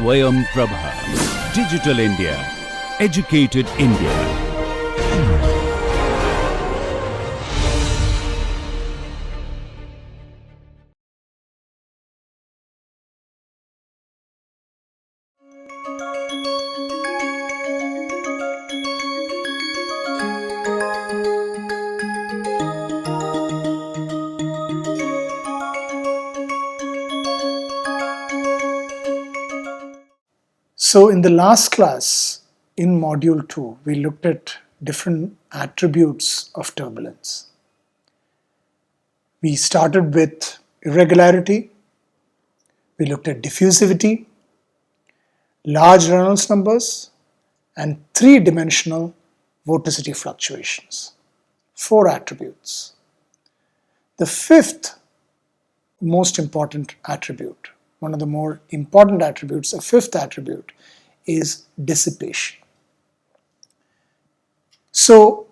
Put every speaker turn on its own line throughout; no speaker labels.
SwayamPrabha. Digital India. Educated India.
So in the last class, in module 2, we looked at different attributes of turbulence. We started with irregularity, we looked at diffusivity, large Reynolds numbers, and three-dimensional vorticity fluctuations. 4 attributes. The fifth most important attribute, one of the more important attributes, a fifth attribute, is dissipation. So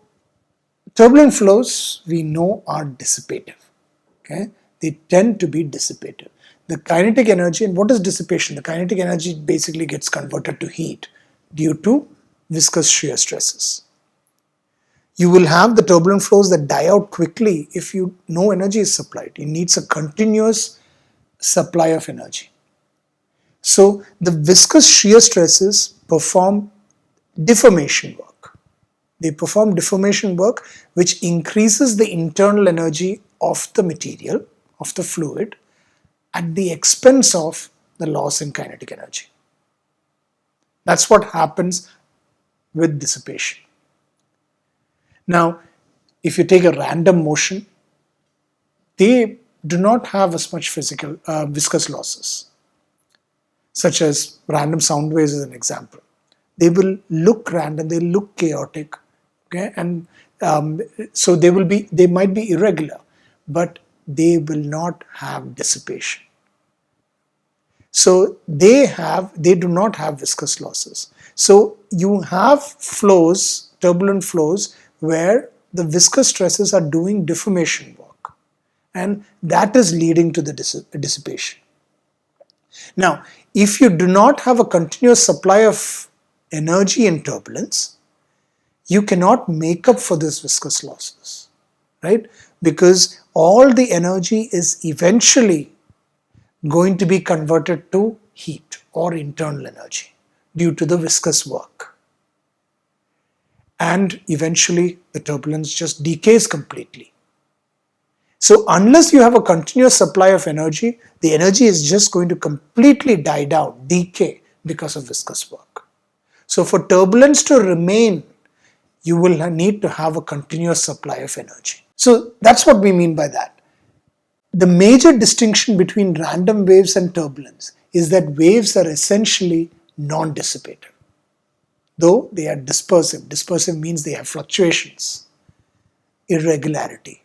turbulent flows we know are dissipative. Okay? They tend to be dissipative. The kinetic energy, and what is dissipation? The kinetic energy basically gets converted to heat due to viscous shear stresses. You will have the turbulent flows that die out quickly if no energy is supplied. It needs a continuous supply of energy. So the viscous shear stresses perform deformation work. They perform deformation work which increases the internal energy of the material, of the fluid, at the expense of the loss in kinetic energy. That's what happens with dissipation. Now, if you take a random motion, they do not have as much viscous losses, such as random sound waves as an example. They will look random, they look chaotic, okay, and so they might be irregular, but they will not have dissipation. So they do not have viscous losses. So you have flows, turbulent flows, where the viscous stresses are doing deformation work, and that is leading to the dissipation. Now, if you do not have a continuous supply of energy in turbulence, you cannot make up for this viscous losses, right? Because all the energy is eventually going to be converted to heat or internal energy due to the viscous work. And eventually the turbulence just decays completely. So unless you have a continuous supply of energy, the energy is just going to completely die down, decay because of viscous work. So for turbulence to remain, you will need to have a continuous supply of energy. So that's what we mean by that. The major distinction between random waves and turbulence is that waves are essentially non-dissipative, though they are dispersive. Dispersive means they have fluctuations, irregularity,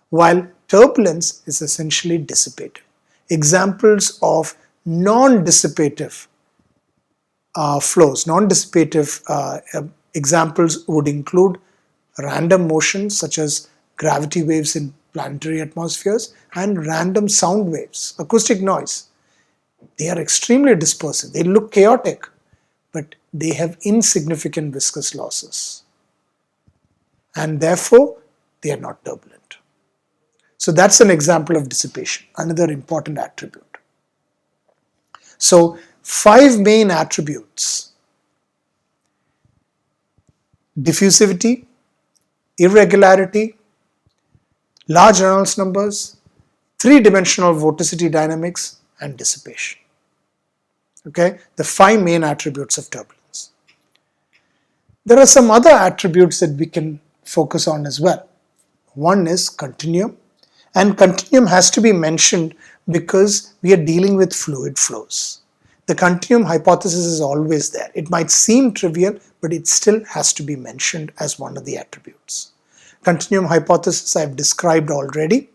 while turbulence is essentially dissipative. Examples of non-dissipative flows, non-dissipative examples would include random motions such as gravity waves in planetary atmospheres and random sound waves, acoustic noise. They are extremely dispersive. They look chaotic, but they have insignificant viscous losses, and therefore they are not turbulent. So that's an example of dissipation, another important attribute. So 5 main attributes: diffusivity, irregularity, large Reynolds numbers, 3-dimensional vorticity dynamics, and dissipation. Okay, the 5 main attributes of turbulence. There are some other attributes that we can focus on as well. One is continuum, and continuum has to be mentioned because we are dealing with fluid flows. The continuum hypothesis is always there. It might seem trivial, but it still has to be mentioned as one of the attributes. Continuum hypothesis I have described already.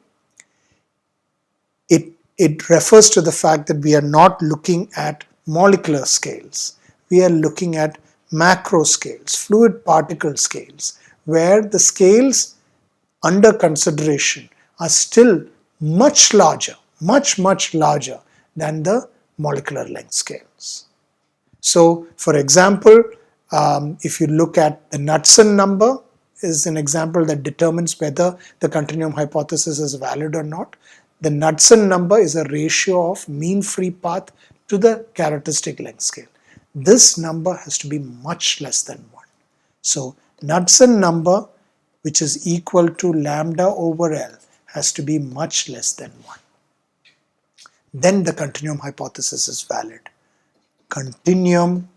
It refers to the fact that we are not looking at molecular scales. We are looking at macro scales, fluid particle scales, where the scales under consideration are still much larger, much larger than the molecular length scales. So for example, if you look at the Knudsen number is an example that determines whether the continuum hypothesis is valid or not. The Knudsen number is a ratio of mean free path to the characteristic length scale. This number has to be much less than 1. So Knudsen number, which is equal to lambda over L, has to be much less than 1. Then the continuum hypothesis is valid. Continuum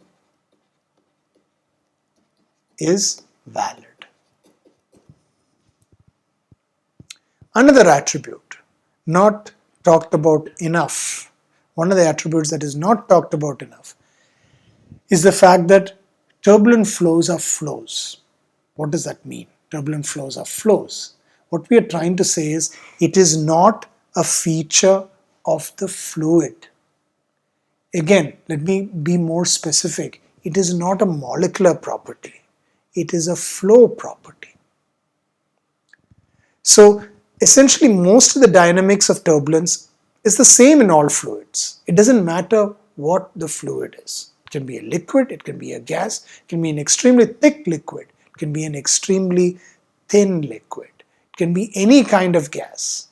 is valid. Another attribute not talked about enough, one of the attributes that is not talked about enough, is the fact that turbulent flows are flows. What does that mean? Turbulent flows are flows. What we are trying to say is it is not a feature of the fluid. Again, let me be more specific. It is not a molecular property. It is a flow property. So essentially most of the dynamics of turbulence is the same in all fluids. It doesn't matter what the fluid is. It can be a liquid, it can be a gas, it can be an extremely thick liquid, it can be an extremely thin liquid, it can be any kind of gas.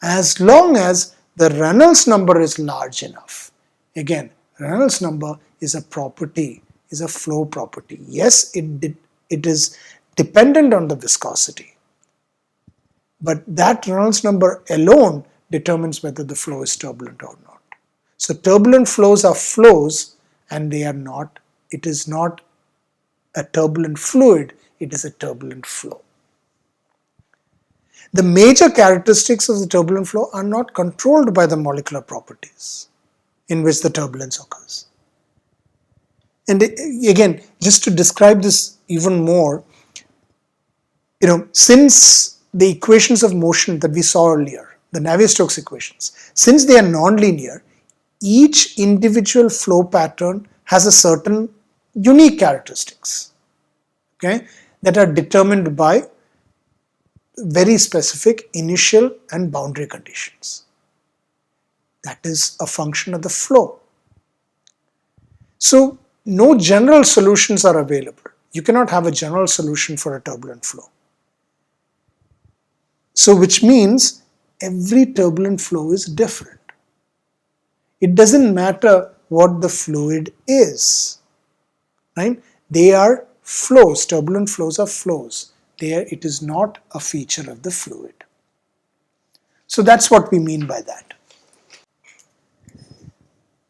As long as the Reynolds number is large enough. Again, Reynolds number is a property, is a flow property. Yes, it is dependent on the viscosity. But that Reynolds number alone determines whether the flow is turbulent or not. So turbulent flows are flows, and they are not, it is not a turbulent fluid, it is a turbulent flow. The major characteristics of the turbulent flow are not controlled by the molecular properties in which the turbulence occurs. And again, just to describe this even more, since the equations of motion that we saw earlier, the Navier-Stokes equations, since they are nonlinear, each individual flow pattern has a certain unique characteristics, okay, that are determined by very specific initial and boundary conditions. That is a function of the flow. So no general solutions are available. You cannot have a general solution for a turbulent flow. So which means every turbulent flow is different. It doesn't matter what the fluid is, right? They are flows. Turbulent flows are flows. It is not a feature of the fluid. So that's what we mean by that.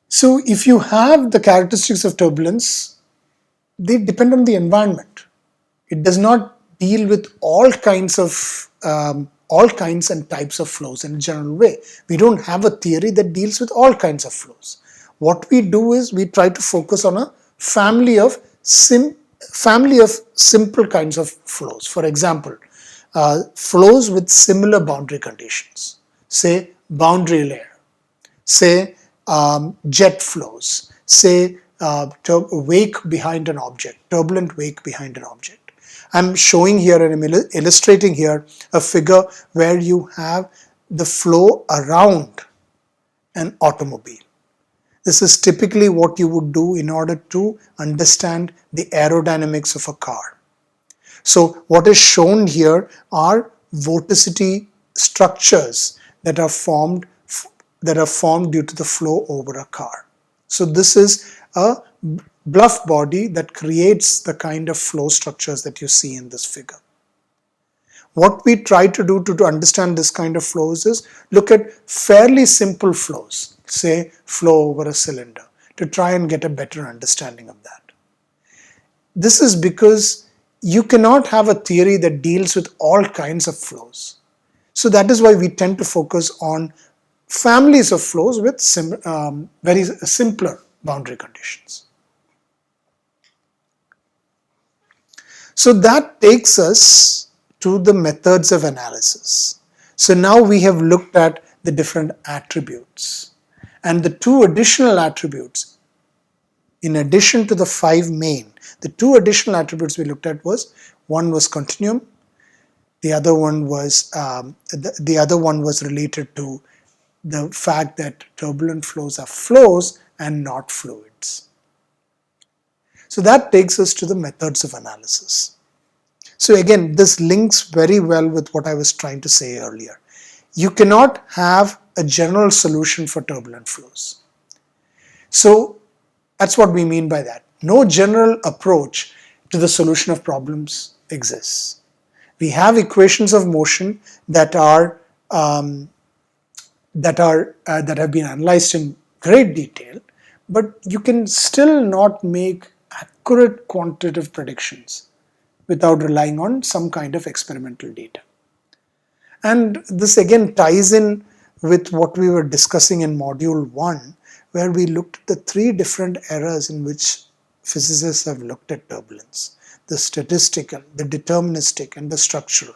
So if you have the characteristics of turbulence, they depend on the environment. It does not deal with all kinds and types of flows in a general way. We don't have a theory that deals with all kinds of flows. What we do is we try to focus on a family of simple kinds of flows. For example, flows with similar boundary conditions, say boundary layer, say jet flows, say wake behind an object, turbulent wake behind an object. I'm showing here and I'm illustrating here a figure where you have the flow around an automobile. This is typically what you would do in order to understand the aerodynamics of a car. So what is shown here are vorticity structures that are formed due to the flow over a car. So this is a bluff body that creates the kind of flow structures that you see in this figure. What we try to do to understand this kind of flows is look at fairly simple flows, say flow over a cylinder, to try and get a better understanding of that. This is because you cannot have a theory that deals with all kinds of flows. So that is why we tend to focus on families of flows with very simpler boundary conditions. So that takes us to the methods of analysis. So now we have looked at the different attributes, and the two additional attributes, in addition to the 5 main, the 2 additional attributes we looked at was, one was continuum, the other one was related to the fact that turbulent flows are flows and not fluids. So that takes us to the methods of analysis. So again, this links very well with what I was trying to say earlier. You cannot have a general solution for turbulent flows. So that's what we mean by that. No general approach to the solution of problems exists. We have equations of motion that have been analyzed in great detail, but you can still not make accurate quantitative predictions without relying on some kind of experimental data. And this again ties in with what we were discussing in module 1, where we looked at the 3 different eras in which physicists have looked at turbulence: the statistical, the deterministic, and the structural.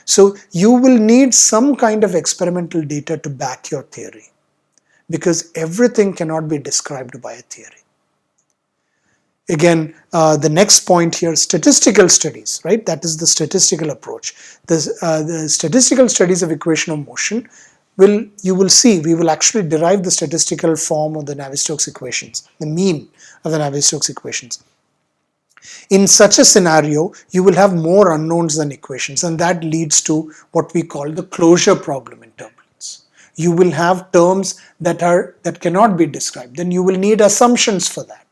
So you will need some kind of experimental data to back your theory, because everything cannot be described by a theory. Again, the next point here, statistical studies, right? That is the statistical approach. The statistical studies of equation of motion you will see, we will actually derive the statistical form of the Navier-Stokes equations, the mean of the Navier-Stokes equations. In such a scenario, you will have more unknowns than equations, and that leads to what we call the closure problem in turbulence. You will have terms that cannot be described. Then you will need assumptions for that.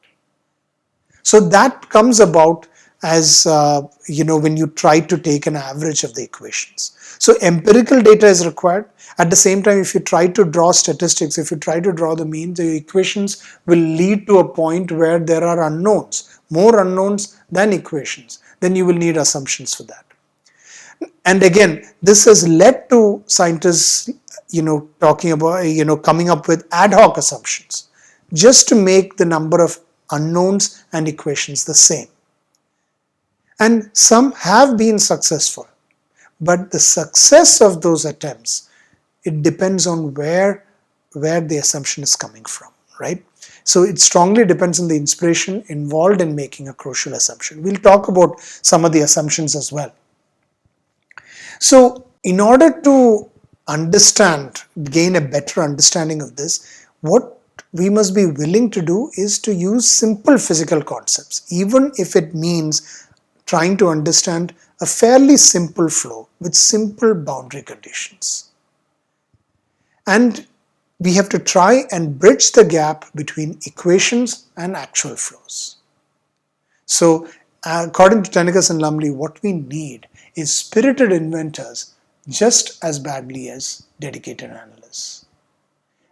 So that comes about as when you try to take an average of the equations. So empirical data is required. At the same time, if you try to draw statistics, if you try to draw the mean, the equations will lead to a point where there are unknowns, more unknowns than equations. Then you will need assumptions for that. And again, this has led to scientists, talking about, coming up with ad hoc assumptions just to make the number of unknowns and equations the same. And some have been successful, but the success of those attempts, it depends on where the assumption is coming from, right? So it strongly depends on the inspiration involved in making a crucial assumption. We'll talk about some of the assumptions as well. So in order to gain a better understanding of this, what we must be willing to do is to use simple physical concepts, even if it means trying to understand a fairly simple flow with simple boundary conditions. And we have to try and bridge the gap between equations and actual flows. So according to Tenekas and Lumley, what we need is spirited inventors just as badly as dedicated analysts.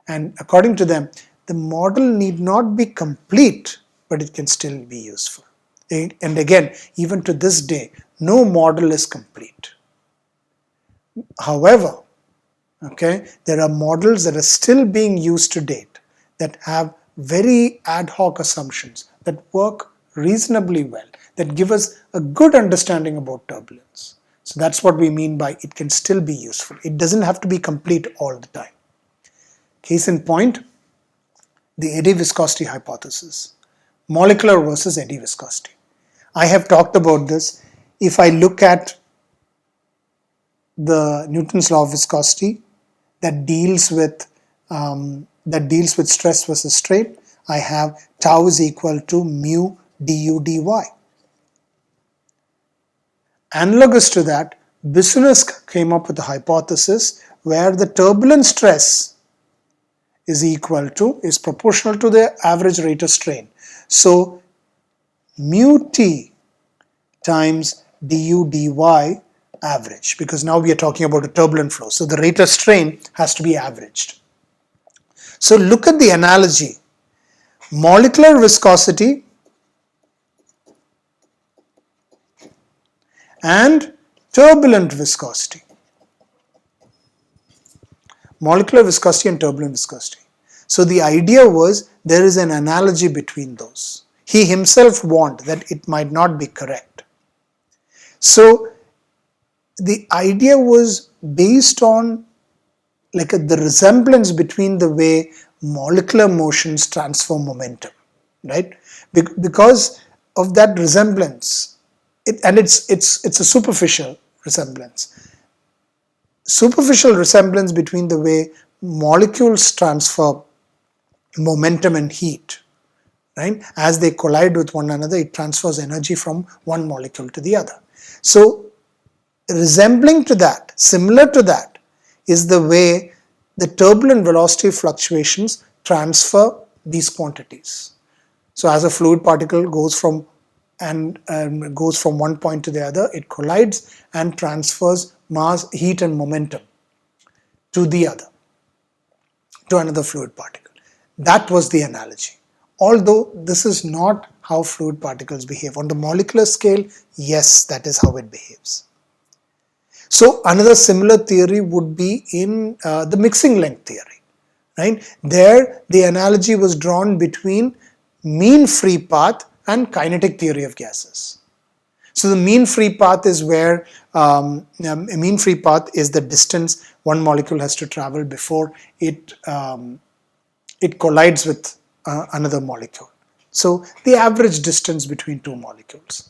And according to them, the model need not be complete, but it can still be useful. And again, even to this day, no model is complete. However, there are models that are still being used to date that have very ad hoc assumptions that work reasonably well, that give us a good understanding about turbulence. So that's what we mean by it can still be useful. It doesn't have to be complete all the time. Case in point, the eddy viscosity hypothesis, molecular versus eddy viscosity. I have talked about this. If I look at the Newton's law of viscosity that deals with stress versus strain, I have tau is equal to mu du dy. Analogous to that, Bissonnette came up with a hypothesis where the turbulent stress is proportional to the average rate of strain. So mu t times du dy average, because now we are talking about a turbulent flow. So the rate of strain has to be averaged. So look at the analogy. Molecular viscosity and turbulent viscosity. Molecular viscosity and turbulent viscosity. So the idea was there is an analogy between those. He himself warned that it might not be correct. So the idea was based on the resemblance between the way molecular motions transfer momentum, right? Because of that resemblance, it's a superficial resemblance. Superficial resemblance between the way molecules transfer momentum and heat right? As they collide with one another, it transfers energy from one molecule to the other. So resembling to that, similar to that, is the way the turbulent velocity fluctuations transfer these quantities. So as a fluid particle goes from one point to the other, it collides and transfers mass, heat and momentum to the other, to another fluid particle. That was the analogy. Although this is not how fluid particles behave. On the molecular scale, yes, that is how it behaves. So another similar theory would be in the mixing length theory, right? There the analogy was drawn between mean free path and kinetic theory of gases. So the mean free path is where mean free path is the distance one molecule has to travel before it collides with another molecule. So the average distance between two molecules.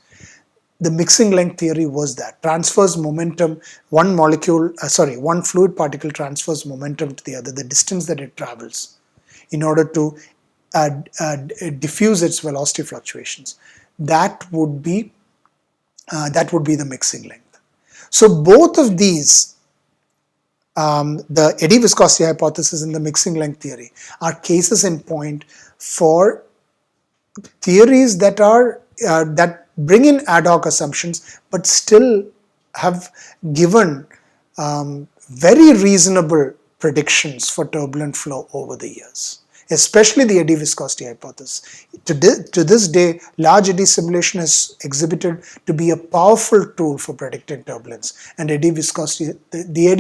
The mixing length theory was that transfers momentum, one fluid particle transfers momentum to the other, the distance that it travels, in order to diffuse its velocity fluctuations. That would be the mixing length. So both of these, the eddy viscosity hypothesis and the mixing length theory, are cases in point for theories that are that bring in ad hoc assumptions, but still have given very reasonable predictions for turbulent flow over the years, especially the eddy viscosity hypothesis. To this day, large eddy simulation has exhibited to be a powerful tool for predicting turbulence, and the eddy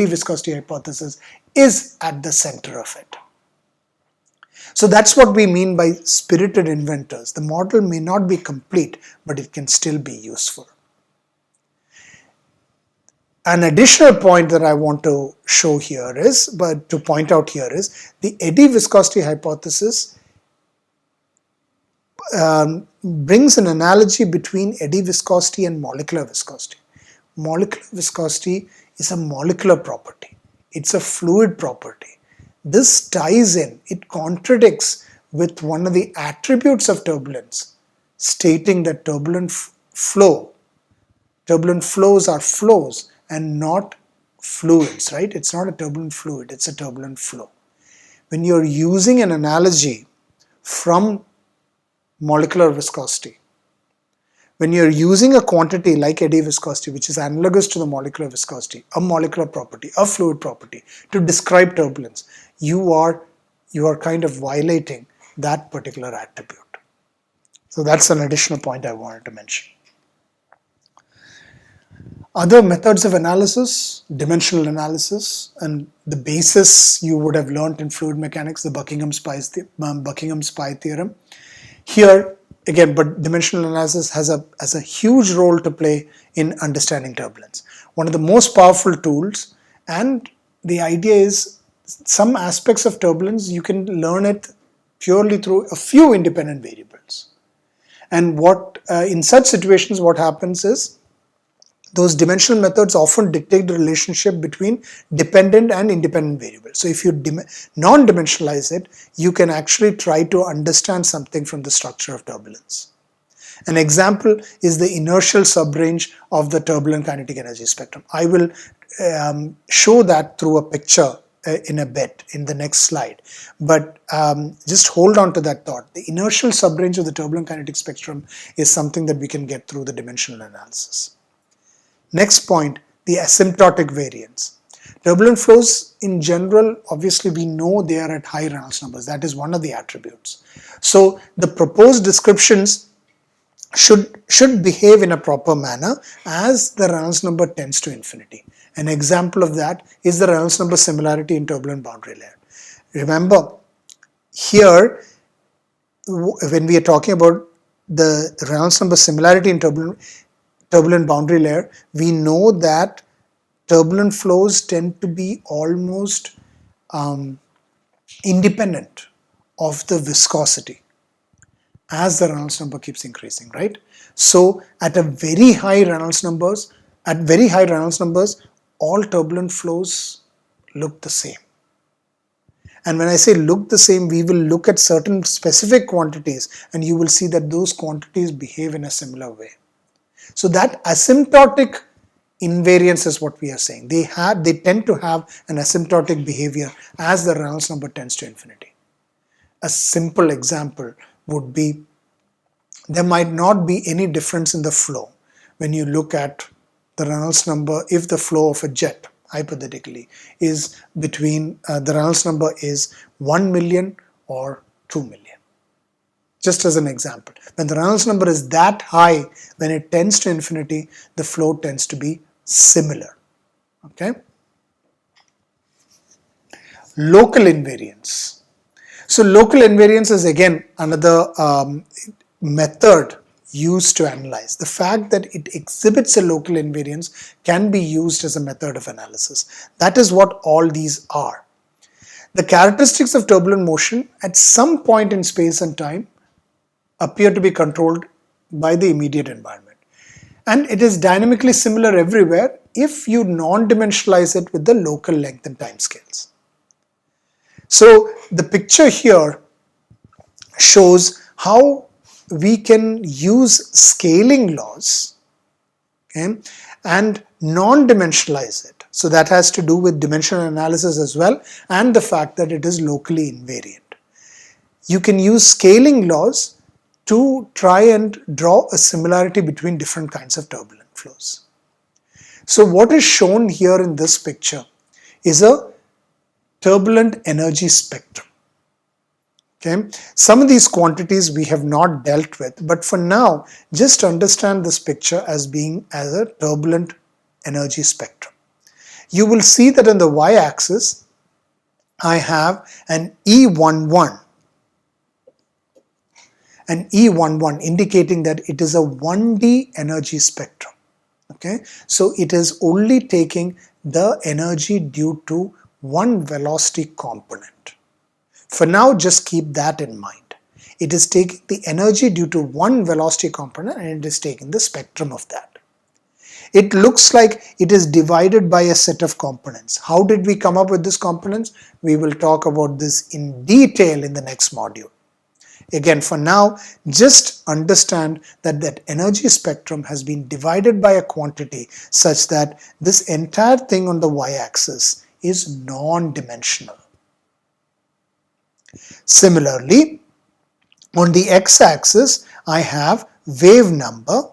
viscosity hypothesis is at the center of it. So that's what we mean by spirited inventors. The model may not be complete, but it can still be useful. An additional point that I want to show here is, to point out here is, the eddy viscosity hypothesis brings an analogy between eddy viscosity and molecular viscosity. Molecular viscosity is a molecular property. It's a fluid property. This ties in, it contradicts with one of the attributes of turbulence, stating that turbulent flows are flows and not fluids, right? It's not a turbulent fluid, it's a turbulent flow. When you're using an analogy from molecular viscosity, when you're using a quantity like eddy viscosity, which is analogous to the molecular viscosity, a molecular property, a fluid property, to describe turbulence, you are kind of violating that particular attribute. So that's an additional point I wanted to mention. Other methods of analysis, dimensional analysis, and the basis you would have learned in fluid mechanics, the Buckingham-Spy theorem. Here, again, but dimensional analysis has a huge role to play in understanding turbulence. One of the most powerful tools, and the idea is some aspects of turbulence you can learn it purely through a few independent variables. And in such situations what happens is, those dimensional methods often dictate the relationship between dependent and independent variables. So if you non-dimensionalize it, you can actually try to understand something from the structure of turbulence. An example is the inertial subrange of the turbulent kinetic energy spectrum. I will show that through a picture in a bit in the next slide. But just hold on to that thought. The inertial subrange of the turbulent kinetic spectrum is something that we can get through the dimensional analysis. Next point, the asymptotic variance. Turbulent flows in general, obviously we know they are at high Reynolds numbers. That is one of the attributes. So the proposed descriptions should behave in a proper manner as the Reynolds number tends to infinity. An example of that is the Reynolds number similarity in turbulent boundary layer. Remember, here when we are talking about the Reynolds number similarity in turbulent boundary layer, we know that turbulent flows tend to be almost independent of the viscosity as the Reynolds number keeps increasing, right? So at very high Reynolds numbers, all turbulent flows look the same. And when I say look the same, we will look at certain specific quantities and you will see that those quantities behave in a similar way. So that asymptotic invariance is what we are saying. They tend to have an asymptotic behavior as the Reynolds number tends to infinity. A simple example would be, there might not be any difference in the flow when you look at the Reynolds number if the flow of a jet, hypothetically, is between, the Reynolds number is 1 million or 2 million. Just as an example, when the Reynolds number is that high, when it tends to infinity, the flow tends to be similar. Okay. Local invariance. So local invariance is again another method used to analyze. The fact that it exhibits a local invariance can be used as a method of analysis. That is what all these are. The characteristics of turbulent motion at some point in space and time appear to be controlled by the immediate environment. And it is dynamically similar everywhere if you non-dimensionalize it with the local length and time scales. So the picture here shows how we can use scaling laws, okay, and non-dimensionalize it. So that has to do with dimensional analysis as well, and the fact that it is locally invariant. You can use scaling laws to try and draw a similarity between different kinds of turbulent flows. So what is shown here in this picture is a turbulent energy spectrum. Okay. Some of these quantities we have not dealt with, but for now, just understand this picture as being as a turbulent energy spectrum. You will see that on the y-axis, I have an E11, indicating that it is a 1D energy spectrum. Okay, so it is only taking the energy due to one velocity component. For now, just keep that in mind. It is taking the energy due to one velocity component and it is taking the spectrum of that. It looks like it is divided by a set of components. How did we come up with these components? We will talk about this in detail in the next module. Again, for now, just understand that that energy spectrum has been divided by a quantity such that this entire thing on the y-axis is non-dimensional. Similarly, on the x-axis, I have wave number,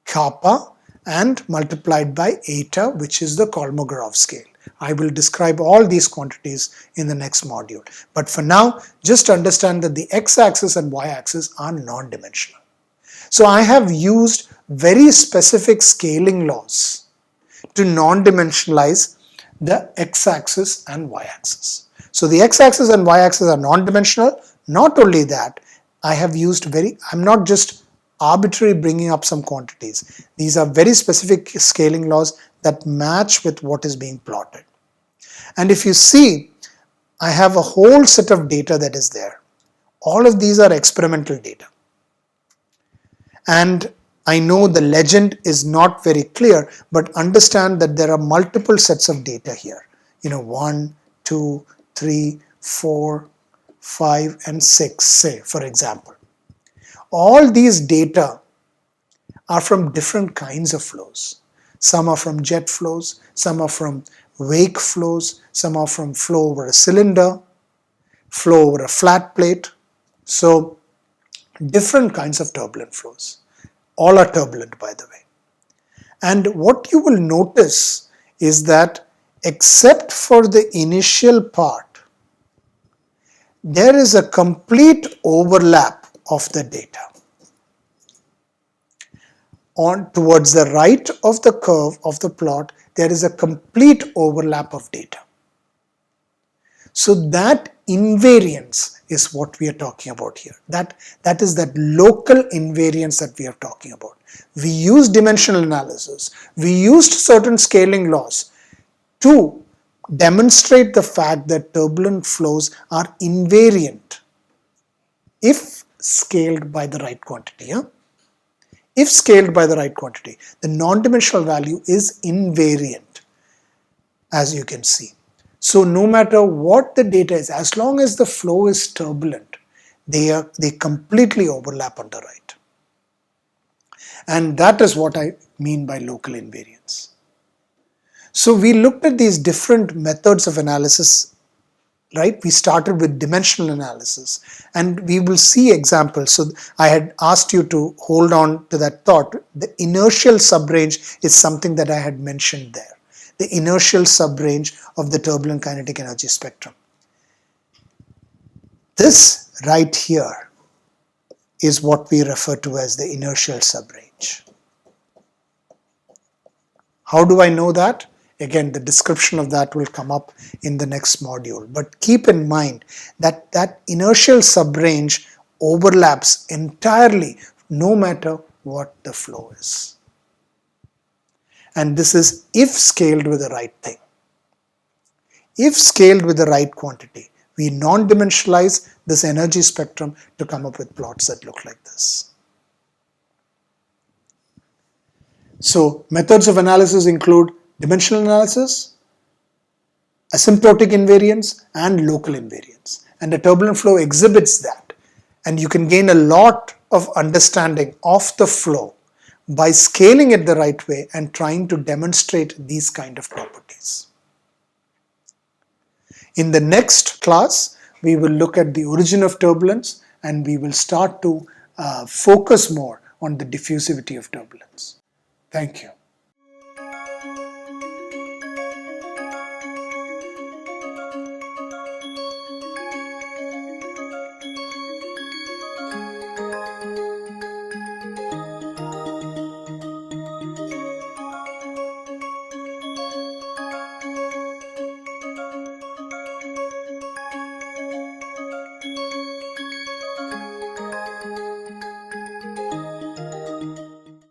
kappa, and multiplied by eta, which is the Kolmogorov scale. I will describe all these quantities in the next module. But for now, just understand that the x-axis and y-axis are non-dimensional. So I have used very specific scaling laws to non-dimensionalize the x-axis and y-axis. So the x-axis and y-axis are non-dimensional. Not only that, I have used I'm not just arbitrarily bringing up some quantities. These are very specific scaling laws that match with what is being plotted. And if you see, I have a whole set of data that is there. All of these are experimental data. And I know the legend is not very clear, but understand that there are multiple sets of data here. 1, 2, 3, 4, 5, and 6, say, for example. All these data are from different kinds of flows. Some are from jet flows, some are from wake flows, some are from flow over a cylinder, flow over a flat plate. So different kinds of turbulent flows. All are turbulent, by the way. And what you will notice is that except for the initial part, there is a complete overlap of the data. Towards the right of the curve of the plot, there is a complete overlap of data. So that invariance is what we are talking about here. That is that local invariance that we are talking about. We used dimensional analysis. We used certain scaling laws to demonstrate the fact that turbulent flows are invariant if scaled by the right quantity. If scaled by the right quantity, the non-dimensional value is invariant, as you can see. So no matter what the data is, as long as the flow is turbulent, they completely overlap on the right. And that is what I mean by local invariance. So we looked at these different methods of analysis, right? We started with dimensional analysis, and we will see examples. So I had asked you to hold on to that thought. The inertial subrange is something that I had mentioned there. The inertial subrange of the turbulent kinetic energy spectrum. This right here is what we refer to as the inertial subrange. How do I know that? Again, the description of that will come up in the next module. But keep in mind that that inertial subrange overlaps entirely no matter what the flow is. And this is if scaled with the right thing. If scaled with the right quantity, we non-dimensionalize this energy spectrum to come up with plots that look like this. So methods of analysis include dimensional analysis, asymptotic invariance, and local invariance. And the turbulent flow exhibits that. And you can gain a lot of understanding of the flow by scaling it the right way and trying to demonstrate these kind of properties. In the next class, we will look at the origin of turbulence, and we will start to focus more on the diffusivity of turbulence. Thank you.